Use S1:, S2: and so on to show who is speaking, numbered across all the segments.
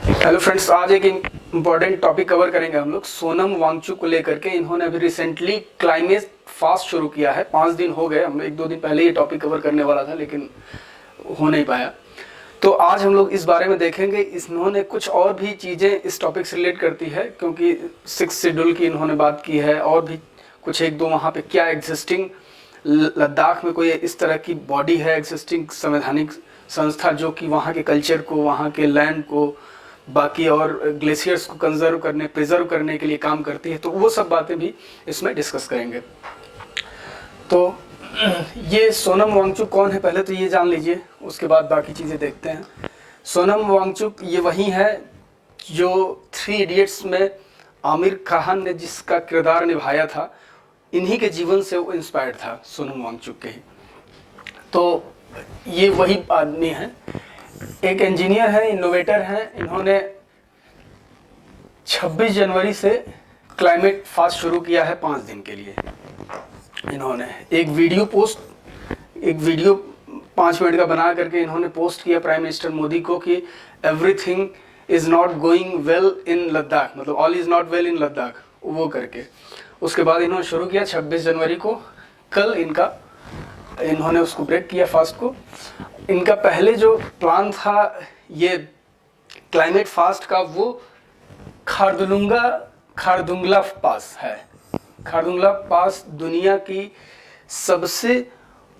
S1: Hello friends, आज एक important topic cover करेंगे हम लोग सोनम वांगचुक को लेकर के। इन्होंने अभी रिसेंटली क्लाइमेट फास्ट शुरू किया है। 5 दिन हो गए, हम 1-2 दिन पहले ये टॉपिक कवर करने वाला था लेकिन हो नहीं पाया। तो आज हम लोग इस बारे में देखेंगे। इन्होंने कुछ और भी चीज़ें इस टॉपिक से रिलेट करती है, क्योंकि 6 शेड्यूल की इन्होंने बात की है और भी कुछ 1-2 वहाँ पे क्या एग्जिस्टिंग लद्दाख में कोई इस तरह की बॉडी है, एग्जिस्टिंग संवैधानिक संस्था जो कि वहाँ के कल्चर को, वहाँ के लैंड को, बाकी और ग्लेशियर्स को प्रिजर्व करने के लिए काम करती है। तो वो सब बातें भी इसमें डिस्कस करेंगे। तो ये सोनम वांगचुक कौन है, पहले तो ये जान लीजिए, उसके बाद बाकी चीज़ें देखते हैं। सोनम वांगचुक ये वही है जो 3 इडियट्स में आमिर खान ने जिसका किरदार निभाया था, इन्हीं के जीवन से वो इंस्पायर्ड था, सोनम वांगचुक के ही। तो ये वही आदमी है, एक इंजीनियर है, इनोवेटर है। इन्होंने 26 जनवरी से क्लाइमेट फास्ट शुरू किया है 5 दिन के लिए। इन्होंने एक वीडियो 5 मिनट का बना करके इन्होंने पोस्ट किया प्राइम मिनिस्टर मोदी को कि everything is not going well in Ladakh, मतलब all is not well in Ladakh, वो करके। उसके बाद इन्होंने शुरू किया 26 जनवरी को। कल इन्होंने उसको ब्रेक किया फास्ट को। इनका पहले जो प्लान था ये क्लाइमेट फास्ट का, वो खारदुंगला पास है। खारदुंगला पास दुनिया की सबसे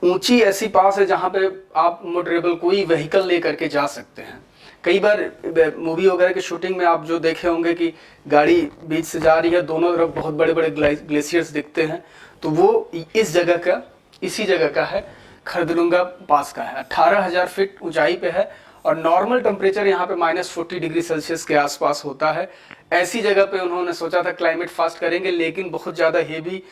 S1: ऊंची ऐसी पास है जहां पे आप मोटरेबल कोई व्हीकल लेकर के जा सकते हैं। कई बार मूवी वगैरह की शूटिंग में आप जो देखे होंगे कि गाड़ी बीच से जा रही है, दोनों तरफ बहुत बड़े बड़े ग्लेशियर्स दिखते हैं, तो वो इसी जगह का है, खरदुंगा पास का है। 18,000 फीट ऊंचाई पे है और नॉर्मल टेम्परेचर यहाँ पे -40 डिग्री सेल्सियस के आसपास होता है। ऐसी जगह पे उन्होंने सोचा था क्लाइमेट फास्ट करेंगे, लेकिन बहुत ज़्यादा हेवी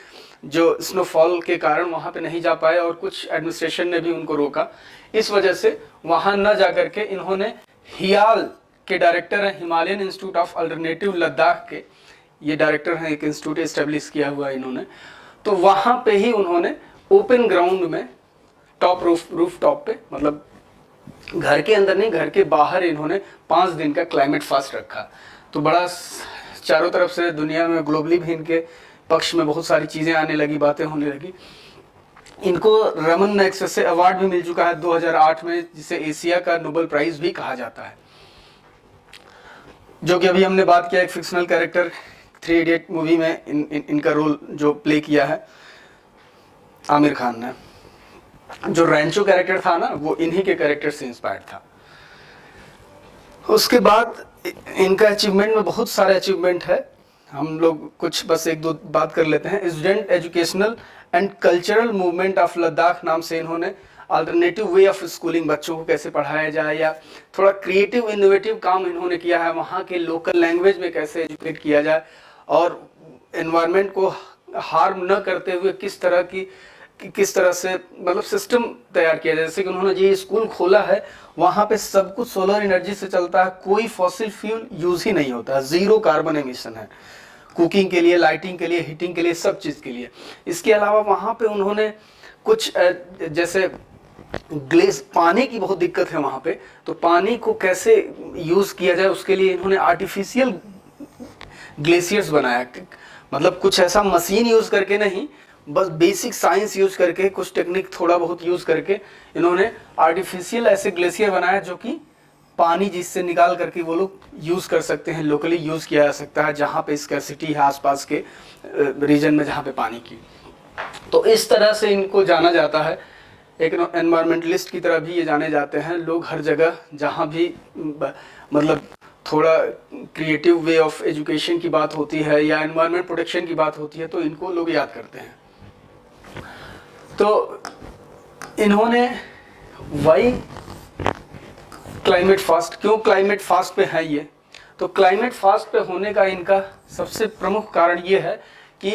S1: जो स्नोफॉल के कारण वहाँ पे नहीं जा पाए और कुछ एडमिनिस्ट्रेशन ने भी उनको रोका। इस वजह से वहाँ न जा करके इन्होंने हियाल के डायरेक्टर हैं, Himalayan institute of alternative Ladakh के ये डायरेक्टर हैं, एक इंस्टीट्यूट एस्टेब्लिश किया हुआ इन्होंने। तो वहाँ पे ही उन्होंने ओपन ग्राउंड में रूफ टॉप पे, मतलब घर के अंदर नहीं, घर के बाहर इन्होंने 5 दिन का क्लाइमेट फास्ट रखा। तो बड़ा चारों तरफ से दुनिया में ग्लोबली भी इनके पक्ष में बहुत सारी चीज़ें आने लगी, बातें होने लगी। इनको रमन मैग्सेसे अवार्ड भी मिल चुका है 2008 में, जिसे एशिया का नोबेल प्राइज भी कहा जाता है। जो कि अभी हमने बात किया, एक फिक्शनल कैरेक्टर 3 इडियट मूवी में इनका रोल जो प्ले किया है आमिर खान ने। जो रैंचो कैरेक्टर था ना, वो इन्हीं के कैरेक्टर से इंस्पायर्ड था। उसके बाद इनका अचीवमेंट में बहुत सारे अचीवमेंट है, हम लोग कुछ बस 1-2 बात कर लेते हैं। Student educational and cultural movement of Ladakh नाम से इन्होंने अल्टरनेटिव वे ऑफ स्कूलिंग, बच्चों को कैसे पढ़ाया जाए या थोड़ा क्रिएटिव इनोवेटिव काम इन्होंने किया है, वहाँ के लोकल लैंग्वेज में कैसे एजुकेट किया जाए और एनवायरनमेंट को हार्म न करते हुए किस तरह से मतलब सिस्टम तैयार किया जाए। जैसे कि उन्होंने ये स्कूल खोला है, वहाँ पे सब कुछ सोलर एनर्जी से चलता है, कोई फॉसिल फ्यूल यूज ही नहीं होता, 0 कार्बन एमिशन है, कुकिंग के लिए, लाइटिंग के लिए, हीटिंग के लिए, सब चीज़ के लिए। इसके अलावा वहाँ पे उन्होंने कुछ जैसे पानी की बहुत दिक्कत है वहाँ पे, तो पानी को कैसे यूज़ किया जाए उसके लिए इन्होंने आर्टिफिशियल ग्लेशियर्स बनाया। मतलब कुछ ऐसा मशीन यूज़ करके नहीं, बस बेसिक साइंस यूज करके, कुछ टेक्निक थोड़ा बहुत यूज करके इन्होंने आर्टिफिशियल ऐसे ग्लेशियर बनाया जो कि पानी जिससे निकाल करके वो लोग यूज कर सकते हैं, लोकली यूज किया जा सकता है जहाँ पे स्कैर्सिटी है आसपास के रीजन में जहाँ पे पानी की। तो इस तरह से इनको जाना जाता है, एक एनवायरमेंटलिस्ट की तरह भी ये जाने जाते हैं। लोग हर जगह जहाँ भी मतलब थोड़ा क्रिएटिव वे ऑफ एजुकेशन की बात होती है या एनवायरमेंट प्रोटेक्शन की बात होती है तो इनको लोग याद करते हैं। तो इन्होंने वाई क्लाइमेट फास्ट, क्यों क्लाइमेट फास्ट पे है ये, तो क्लाइमेट फास्ट पे होने का इनका सबसे प्रमुख कारण ये है कि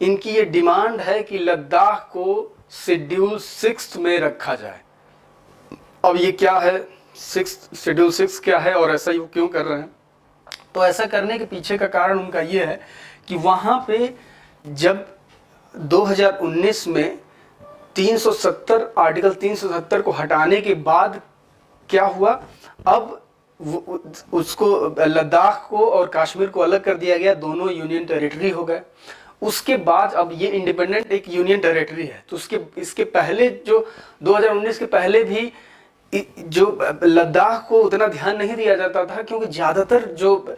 S1: इनकी ये डिमांड है कि लद्दाख को शेड्यूल 6 में रखा जाए। अब ये क्या है शेड्यूल 6 क्या है और ऐसा ये क्यों कर रहे हैं, तो ऐसा करने के पीछे का कारण उनका ये है कि वहाँ पे जब 2019 में 370 आर्टिकल 370 को हटाने के बाद क्या हुआ, अब उसको लद्दाख को और कश्मीर को अलग कर दिया गया, दोनों यूनियन टेरिटरी हो गए। उसके बाद अब ये इंडिपेंडेंट एक यूनियन टेरिटरी है। तो इसके पहले जो 2019 के पहले भी जो लद्दाख को उतना ध्यान नहीं दिया जाता था, क्योंकि ज़्यादातर जो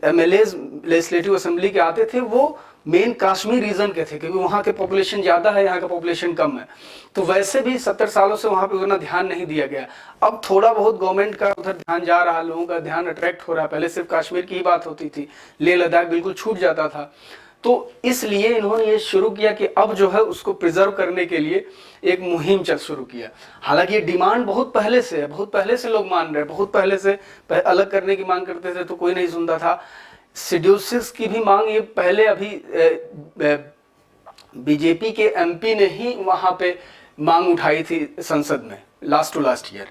S1: एमएलएज लेजिस्लेटिव असेंबली के आते थे वो मेन कश्मीर रीजन के थे, क्योंकि वहाँ के पॉपुलेशन ज़्यादा है, यहाँ का पॉपुलेशन कम है। तो वैसे भी 70 सालों से वहाँ पे उतना ध्यान नहीं दिया गया। अब थोड़ा बहुत गवर्नमेंट का उधर ध्यान जा रहा, लोगों का ध्यान अट्रैक्ट हो रहा है। पहले सिर्फ कश्मीर की ही बात होती थी, लेह लद्दाख बिल्कुल छूट जाता था। तो इसलिए इन्होंने ये शुरू किया कि अब जो है उसको प्रिजर्व करने के लिए एक मुहिम शुरू किया। हालांकि ये डिमांड बहुत पहले से है, बहुत पहले से लोग मान रहे हैं, बहुत पहले से अलग करने की मांग करते थे तो कोई नहीं सुनता था। शेड्यूल 6 की भी मांग ये पहले अभी बीजेपी के एमपी ने ही वहां पे मांग उठाई थी संसद में लास्ट टू लास्ट ईयर।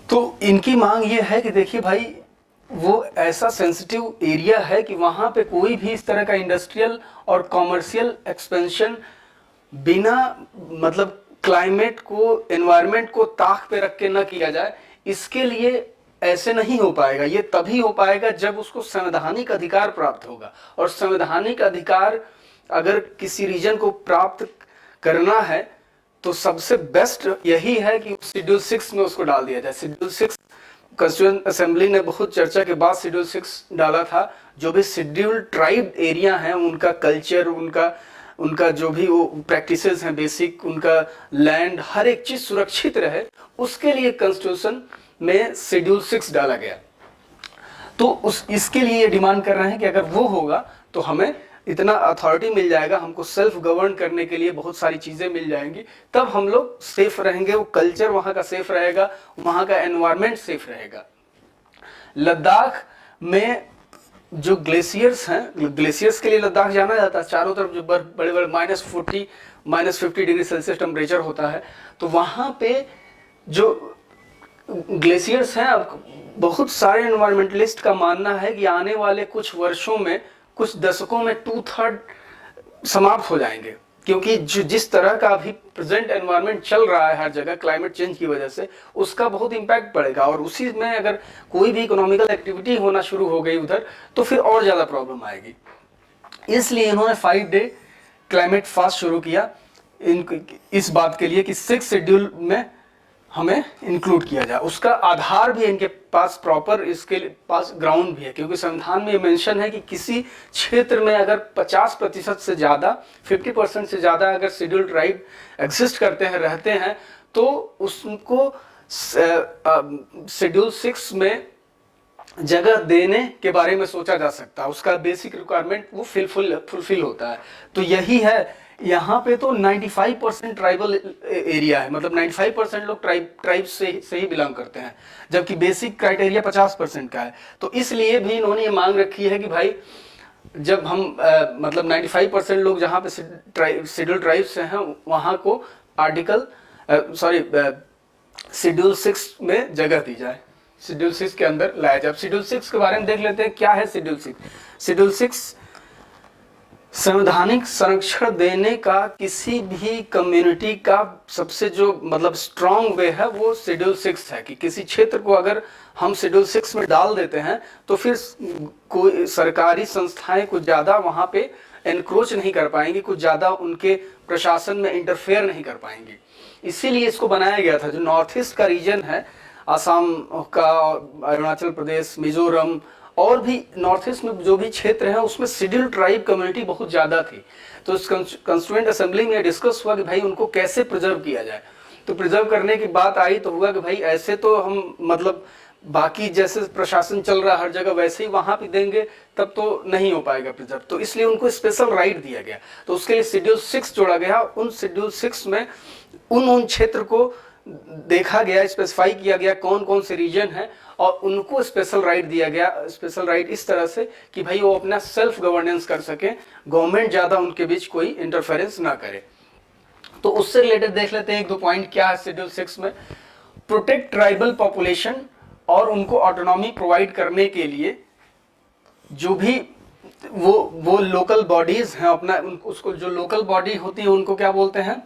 S1: तो इनकी मांग ये है कि देखिए भाई, वो ऐसा सेंसिटिव एरिया है कि वहां पे कोई भी इस तरह का इंडस्ट्रियल और कॉमर्शियल एक्सपेंशन बिना मतलब क्लाइमेट को, एनवायरनमेंट को ताक पे रख के न किया जाए। इसके लिए ऐसे नहीं हो पाएगा। ये तभी हो पाएगा जब उसको संवैधानिक अधिकार प्राप्त होगा, और संवैधानिक अधिकार अगर किसी रीजन को प्राप्त करना है तो सबसे बेस्ट यही है कि शेड्यूल 6 में उसको डाल दिया जाए। शेड्यूल 6 कॉन्स्टिट्यूएंट असेंबली ने बहुत चर्चा के बाद शेड्यूल 6 डाला था। जो भी शेड्यूल ट्राइब एरिया हैं, उनका कल्चर, उनका जो भी वो प्रैक्टिसेस हैं बेसिक, उनका लैंड, हर एक चीज सुरक्षित रहे, उसके लिए कॉन्स्टिट्यूशन में शेड्यूल 6 डाला गया। तो इसके लिए ये डिमांड कर रहे हैं कि अगर वो होगा तो हमें इतना अथॉरिटी मिल जाएगा, हमको सेल्फ गवर्न करने के लिए बहुत सारी चीजें मिल जाएंगी, तब हम लोग सेफ रहेंगे, वो कल्चर वहां का सेफ रहेगा, वहां का एनवायरनमेंट सेफ रहेगा। लद्दाख में जो ग्लेशियर्स हैं, ग्लेशियर्स के लिए लद्दाख जाना जाता है, चारों तरफ जो बर्फ, बड़े बड़े -40 -50 डिग्री सेल्सियस टेम्परेचर होता है। तो वहां पे जो ग्लेशियर्स हैं, अब बहुत सारे एनवायरमेंटलिस्ट का मानना है कि आने वाले कुछ वर्षों में, कुछ दशकों में 2/3 समाप्त हो जाएंगे, क्योंकि जिस तरह का अभी प्रेजेंट एनवायरनमेंट चल रहा है हर जगह क्लाइमेट चेंज की वजह से, उसका बहुत इम्पैक्ट पड़ेगा। और उसी में अगर कोई भी इकोनॉमिकल एक्टिविटी होना शुरू हो गई उधर, तो फिर और ज़्यादा प्रॉब्लम आएगी। इसलिए इन्होंने 5 डे क्लाइमेट फास्ट शुरू किया इस बात के लिए कि 6 शेड्यूल में हमें इंक्लूड किया जाए। उसका आधार भी इनके पास प्रॉपर, इसके पास ग्राउंड भी है, क्योंकि संविधान में ये मेंशन है कि किसी क्षेत्र में अगर 50% से ज़्यादा, 50% से ज़्यादा अगर शेड्यूल ट्राइब एग्जिस्ट करते हैं, रहते हैं, तो उसको शेड्यूल 6 में जगह देने के बारे में सोचा जा सकता है। उसका बेसिक रिक्वायरमेंट वो फुलफिल होता है। तो यही है, यहाँ पे तो 95% ट्राइबल एरिया है, मतलब 95% लोग ट्राइब से ही बिलोंग करते हैं, जबकि बेसिक क्राइटेरिया 50% का है। तो इसलिए भी इन्होंने ये मांग रखी है कि भाई जब हम मतलब 95% लोग जहाँ पे शेड्यूल ट्राइब से हैं, वहाँ को शेड्यूल 6 में जगह दी जाए, शेड्यूल 6 के अंदर लाया जाए। शेड्यूल 6 के बारे में देख लेते हैं, क्या है शेड्यूल 6। शेड्यूल 6 संवैधानिक संरक्षण देने का किसी भी कम्युनिटी का सबसे जो मतलब स्ट्रॉन्ग वे है, वो शेड्यूल 6 है। कि किसी क्षेत्र को अगर हम शेड्यूल 6 में डाल देते हैं तो फिर कोई सरकारी संस्थाएं कुछ ज़्यादा वहाँ पे एनक्रोच नहीं कर पाएंगी, कुछ ज़्यादा उनके प्रशासन में इंटरफेयर नहीं कर पाएंगी। इसीलिए इसको बनाया गया था। जो नॉर्थ ईस्ट का रीजन है, असम का, अरुणाचल प्रदेश, मिजोरम और भी नॉर्थ ईस्ट में जो भी क्षेत्र है, उसमें शेड्यूल ट्राइब कम्युनिटी बहुत ज़्यादा थी। तो इस कॉन्स्टिट्यूएंट असेंबली में डिस्कस हुआ कि भाई उनको कैसे प्रिजर्व किया जाए। तो प्रिजर्व करने की बात आई तो हुआ कि भाई ऐसे तो हम मतलब बाकी जैसे प्रशासन चल रहा है हर जगह, वैसे ही वहाँ पे देंगे तब तो नहीं हो पाएगा प्रिजर्व। तो इसलिए उनको स्पेशल राइट दिया गया। तो उसके लिए शेड्यूल 6 जोड़ा गया। उन शेड्यूल 6 में उन क्षेत्र को देखा गया, स्पेसिफाई किया गया कौन कौन से रीजन है, और उनको स्पेशल राइट दिया गया। स्पेशल राइट इस तरह से कि भाई वो अपना सेल्फ गवर्नेंस कर सके, गवर्नमेंट ज़्यादा उनके बीच कोई इंटरफेरेंस ना करे। तो उससे रिलेटेड देख लेते हैं 1-2 पॉइंट क्या है शेड्यूल 6 में। प्रोटेक्ट ट्राइबल पॉपुलेशन, और उनको ऑटोनॉमी प्रोवाइड करने के लिए जो भी वो लोकल बॉडीज हैं अपना, उसको जो लोकल बॉडी होती है उनको क्या बोलते हैं,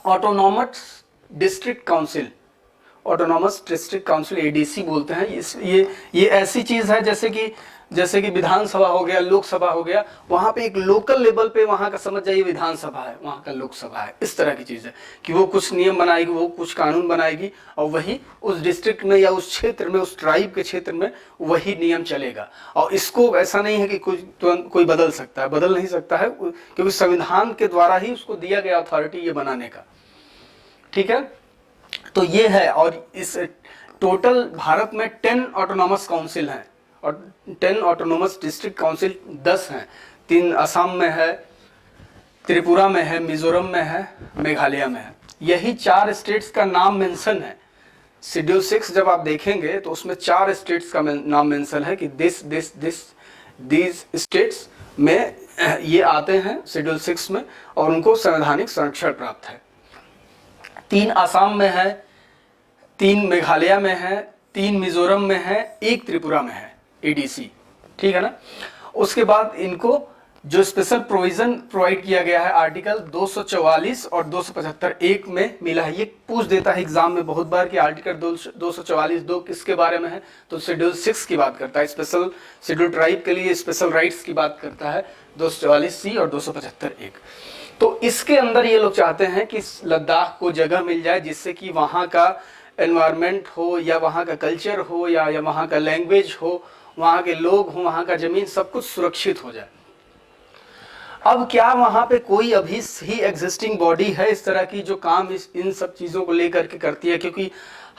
S1: autonomous district council. Autonomous district council, ADC बोलते हैं। ये ऐसी चीज़ है जैसे कि विधानसभा हो गया, लोकसभा हो गया, वहाँ पे एक लोकल लेवल पे वहाँ का समझ जाइए विधानसभा है, वहाँ का लोकसभा है। इस तरह की चीज़ है कि वो कुछ नियम बनाएगी, वो कुछ कानून बनाएगी और वही उस डिस्ट्रिक्ट में या उस क्षेत्र में, उस ट्राइब के क्षेत्र में वही नियम चलेगा। और इसको ऐसा नहीं है कि कोई बदल सकता है, बदल नहीं सकता है, क्योंकि संविधान के द्वारा ही उसको दिया गया अथॉरिटी ये बनाने का। ठीक है, तो ये है। और इस टोटल भारत में 10 ऑटोनॉमस काउंसिल हैं और 10 ऑटोनॉमस डिस्ट्रिक्ट काउंसिल 10 हैं। 3 असम में है, त्रिपुरा में है, मिजोरम में है, मेघालय में है। यही 4 स्टेट्स का नाम मेंशन है शेड्यूल 6। जब आप देखेंगे तो उसमें 4 स्टेट्स का नाम मेंशन है कि दीज स्टेट्स में ये आते हैं शेड्यूल 6 में और उनको संवैधानिक संरक्षण प्राप्त है। 3 आसाम में है, 3 मेघालय में है, 3 मिजोरम में है, 1 त्रिपुरा में है एडीसी। ठीक है ना। उसके बाद इनको जो स्पेशल प्रोविजन प्रोवाइड किया गया है आर्टिकल 244 और 275(1) में मिला है। ये पूछ देता है एग्जाम में बहुत बार कि आर्टिकल 244(2) किसके बारे में है, तो शेड्यूल 6 की बात करता है। स्पेशल शेड्यूल ट्राइब के लिए स्पेशल राइट्स की बात करता है 244C और 275(1). तो इसके अंदर ये लोग चाहते हैं कि लद्दाख को जगह मिल जाए जिससे कि वहाँ का एनवायरनमेंट हो या वहाँ का कल्चर हो या वहाँ का लैंग्वेज हो, वहाँ के लोग हो, वहाँ का जमीन, सब कुछ सुरक्षित हो जाए। अब क्या वहाँ पे कोई अभी ही एग्जिस्टिंग बॉडी है इस तरह की जो काम इन सब चीज़ों को लेकर के करती है? क्योंकि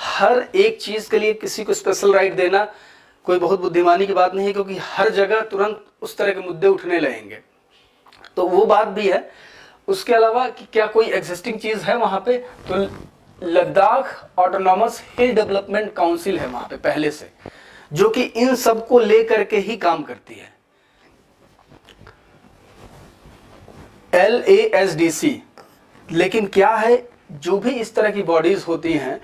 S1: हर एक चीज़ के लिए किसी को स्पेशल राइट देना कोई बहुत बुद्धिमानी की बात नहीं है, क्योंकि हर जगह तुरंत उस तरह के मुद्दे उठने लगेंगे। तो वो बात भी है। उसके अलावा कि क्या कोई एग्जिस्टिंग चीज़ है वहाँ पे, तो लद्दाख ऑटोनॉमस हिल डेवलपमेंट काउंसिल है वहाँ पे पहले से, जो कि इन सब को लेकर के ही काम करती है। LASDC। लेकिन क्या है, जो भी इस तरह की बॉडीज होती हैं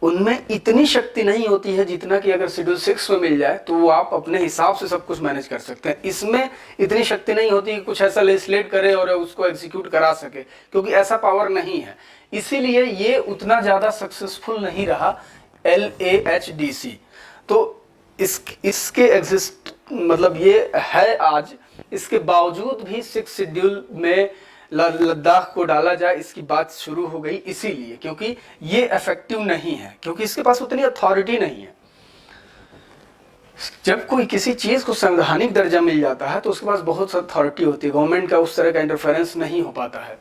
S1: उनमें इतनी शक्ति नहीं होती है जितना कि अगर शेड्यूल 6 में मिल जाए तो वो आप अपने हिसाब से सब कुछ मैनेज कर सकते हैं। इसमें इतनी शक्ति नहीं होती कि कुछ ऐसा लेजिस्लेट करे और उसको एग्जीक्यूट करा सके, क्योंकि ऐसा पावर नहीं है। इसीलिए ये उतना ज़्यादा सक्सेसफुल नहीं रहा LAHDC। तो इसके एग्जिस्ट मतलब ये है आज, इसके बावजूद भी 6 शेड्यूल में लद्दाख को डाला जाए इसकी बात शुरू हो गई, इसीलिए क्योंकि ये इफेक्टिव नहीं है, क्योंकि इसके पास उतनी अथॉरिटी नहीं है। जब कोई किसी चीज को संवैधानिक दर्जा मिल जाता है तो उसके पास बहुत अथॉरिटी होती है, गवर्नमेंट का उस तरह का इंटरफेरेंस नहीं हो पाता है।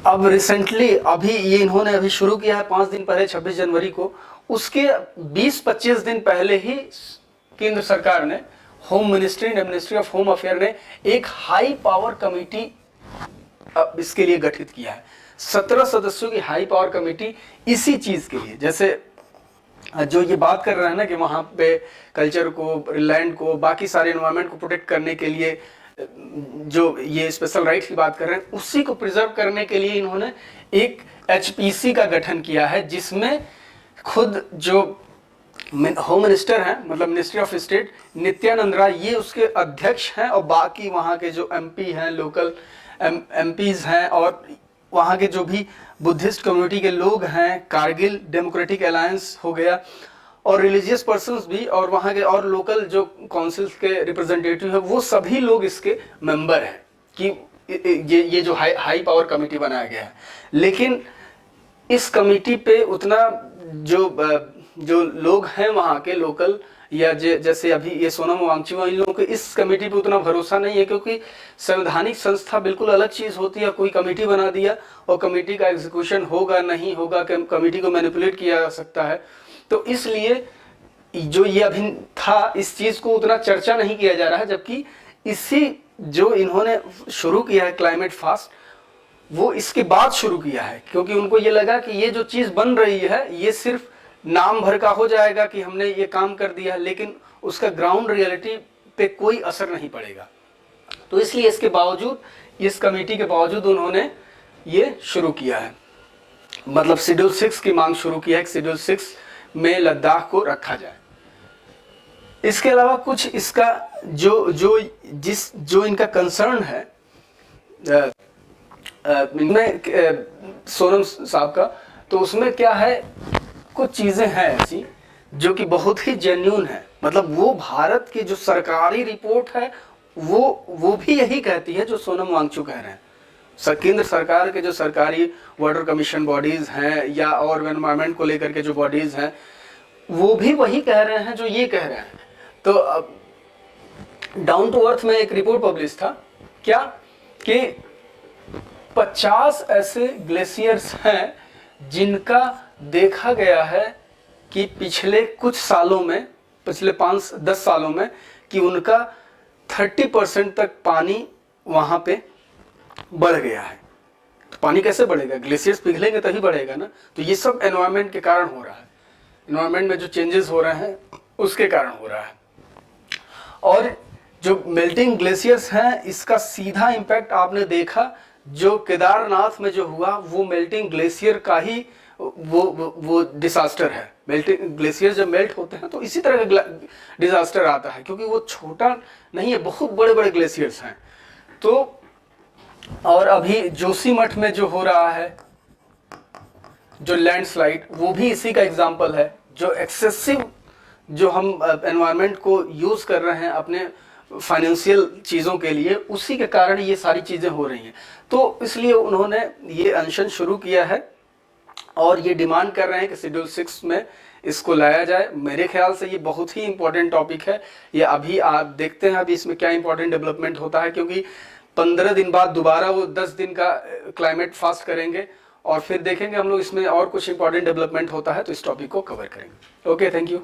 S1: अब रिसेंटली अभी ये इन्होंने अभी शुरू किया है 5 दिन पहले 26 जनवरी को, उसके 20-25 दिन पहले ही केंद्र सरकार ने, होम मिनिस्ट्री ने, मिनिस्ट्री ऑफ होम अफेयर ने एक हाई पावर कमेटी इसके लिए गठित किया है। 17 सदस्यों की हाई पावर कमेटी इसी चीज के लिए, जैसे जो ये बात कर रहे हैं ना कि वहाँ पे कल्चर को, लैंड को, बाकी सारे एनवायरनमेंट को प्रोटेक्ट करने के लिए जो ये स्पेशल राइट्स की बात कर रहे हैं, उसी को प्रिजर्व करने के लिए इन्होंने एक HPC का गठन किया है, जिसमें खुद जो होम मिनिस्टर हैं, मतलब ministry of state, Nityanand Rai, ये उसके अध्यक्ष हैं और बाकी वहाँ के जो MP हैं, लोकल MPs हैं और वहाँ के जो भी बुद्धिस्ट कम्युनिटी के लोग हैं, कारगिल डेमोक्रेटिक अलायंस हो गया, और रिलीजियस पर्सन्स भी, और वहाँ के और लोकल जो काउंसिल्स के रिप्रेजेंटेटिव हैं, वो सभी लोग इसके मेंबर हैं कि ये जो हाई पावर कमेटी बनाया गया है। लेकिन इस कमेटी पे उतना जो लोग हैं वहाँ के लोकल, या जैसे अभी ये सोनम वांगचुक, इन लोगों को इस कमेटी पे उतना भरोसा नहीं है, क्योंकि संवैधानिक संस्था बिल्कुल अलग चीज़ होती है। कोई कमेटी बना दिया और कमेटी का एग्जीक्यूशन होगा नहीं होगा, कमेटी को मैनिपुलेट किया जा सकता है। तो इसलिए जो ये अभी था, इस चीज़ को उतना चर्चा नहीं किया जा रहा है, जबकि इसी जो इन्होंने शुरू किया है क्लाइमेट फास्ट, वो इसके बाद शुरू किया है, क्योंकि उनको ये लगा कि ये जो चीज़ बन रही है ये सिर्फ नाम भर का हो जाएगा कि हमने ये काम कर दिया, लेकिन उसका ग्राउंड रियलिटी पे कोई असर नहीं पड़ेगा। तो इसलिए इसके बावजूद, इस कमेटी के बावजूद उन्होंने ये शुरू किया है, मतलब शेड्यूल 6 की मांग शुरू किया है कि शेड्यूल 6 में लद्दाख को रखा जाए। इसके अलावा कुछ इसका जो इनका कंसर्न है, इनमें सोनम साहब का तो उसमें क्या है, कुछ चीज़ें हैं ऐसी जो कि बहुत ही जेन्युइन है। मतलब वो भारत की जो सरकारी रिपोर्ट है वो भी यही कहती है जो सोनम वांगचुक कह रहे हैं। केंद्र सरकार के जो सरकारी वाटर कमीशन बॉडीज हैं या और एनवायरमेंट को लेकर के जो बॉडीज हैं वो भी वही कह रहे हैं जो ये कह रहे हैं। तो डाउन टू अर्थ में एक रिपोर्ट पब्लिश था क्या कि 50 ऐसे ग्लेशियर्स हैं जिनका देखा गया है कि पिछले कुछ सालों में, पिछले 5-10 सालों में, कि उनका 30% तक पानी वहाँ पे बढ़ गया है। तो पानी कैसे बढ़ेगा, ग्लेशियर्स पिघलेंगे तभी बढ़ेगा ना। तो ये सब एनवायरनमेंट के कारण हो रहा है, एनवायरनमेंट में जो चेंजेस हो रहे हैं उसके कारण हो रहा है। और जो मेल्टिंग ग्लेशियर्स हैं इसका सीधा इम्पैक्ट आपने देखा जो केदारनाथ में जो हुआ, वो मेल्टिंग ग्लेशियर का ही वो डिजास्टर है। मेल्टिंग ग्लेशियर जब मेल्ट होते हैं तो इसी तरह का डिजास्टर आता है, क्योंकि वो छोटा नहीं है, बहुत बड़े बड़े ग्लेशियर्स हैं। तो और अभी जोशीमठ में जो हो रहा है जो लैंडस्लाइड, वो भी इसी का एग्जाम्पल है। जो एक्सेसिव जो हम एनवायरनमेंट को यूज कर रहे हैं अपने फाइनेंशियल चीज़ों के लिए, उसी के कारण ये सारी चीज़ें हो रही हैं। तो इसलिए उन्होंने ये अनशन शुरू किया है और ये डिमांड कर रहे हैं कि शेड्यूल 6 में इसको लाया जाए। मेरे ख्याल से ये बहुत ही इंपॉर्टेंट टॉपिक है। ये अभी आप देखते हैं अभी इसमें क्या इंपॉर्टेंट डेवलपमेंट होता है, क्योंकि 15 दिन बाद दोबारा वो 10 दिन का क्लाइमेट फास्ट करेंगे और फिर देखेंगे हम लोग इसमें और कुछ इंपॉर्टेंट डेवलपमेंट होता है तो इस टॉपिक को कवर करेंगे। Okay, thank you.